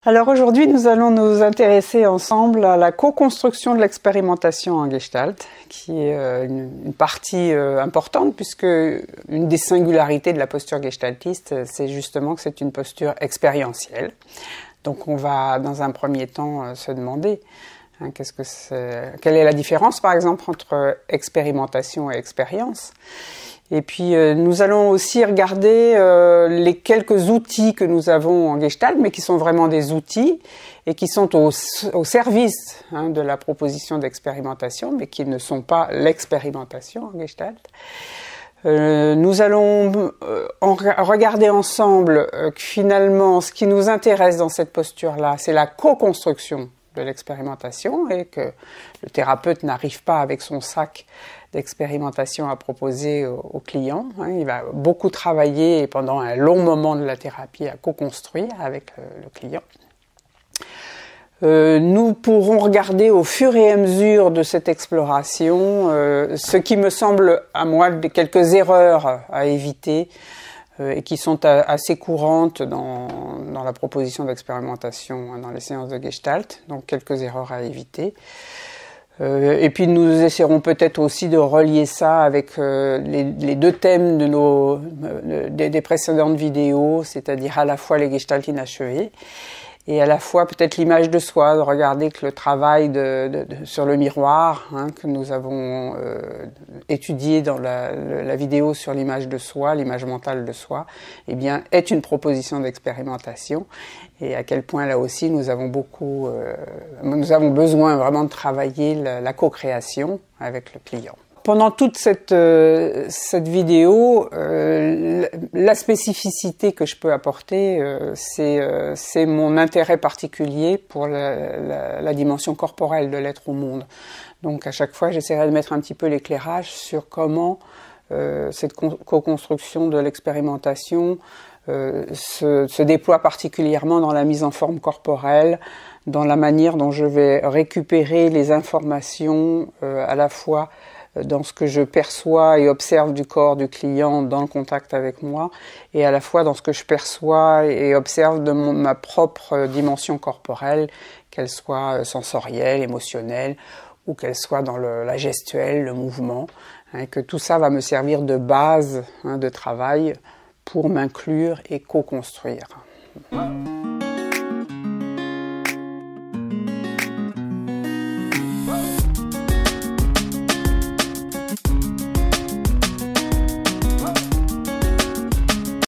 Alors aujourd'hui, nous allons nous intéresser ensemble à la co-construction de l'expérimentation en Gestalt, qui est une partie importante puisque une des singularités de la posture gestaltiste, c'est justement que c'est une posture expérientielle. Donc on va dans un premier temps se demander quelle est la différence par exemple entre expérimentation et expérience. Et puis nous allons aussi regarder les quelques outils que nous avons en Gestalt, mais qui sont vraiment des outils et qui sont au service de la proposition d'expérimentation, mais qui ne sont pas l'expérimentation en Gestalt. Nous allons regarder ensemble que finalement ce qui nous intéresse dans cette posture-là, c'est la co-construction de l'expérimentation et que le thérapeute n'arrive pas avec son sac d'expérimentation à proposer au client. Il va beaucoup travailler pendant un long moment de la thérapie à co-construire avec le client. Nous pourrons regarder au fur et à mesure de cette exploration ce qui me semble à moi quelques erreurs à éviter et qui sont assez courantes dans la proposition d'expérimentation dans les séances de Gestalt, donc quelques erreurs à éviter. Et puis nous essaierons peut-être aussi de relier ça avec les deux thèmes des précédentes vidéos, c'est-à-dire à la fois les Gestalt inachevés et à la fois peut-être l'image de soi, de regarder que le travail sur le miroir que nous avons étudié dans la vidéo sur l'image de soi, l'image mentale de soi, eh bien, est une proposition d'expérimentation et à quel point là aussi nous avons besoin vraiment de travailler la co-création avec le client. Pendant toute cette vidéo, la spécificité que je peux apporter, c'est mon intérêt particulier pour la dimension corporelle de l'être au monde. Donc à chaque fois, j'essaierai de mettre un petit peu l'éclairage sur comment cette co-construction de l'expérimentation se déploie particulièrement dans la mise en forme corporelle, dans la manière dont je vais récupérer les informations à la fois dans ce que je perçois et observe du corps du client dans le contact avec moi, et à la fois dans ce que je perçois et observe de ma propre dimension corporelle, qu'elle soit sensorielle, émotionnelle, ou qu'elle soit dans la gestuelle, le mouvement, et que tout ça va me servir de base de travail pour m'inclure et co-construire.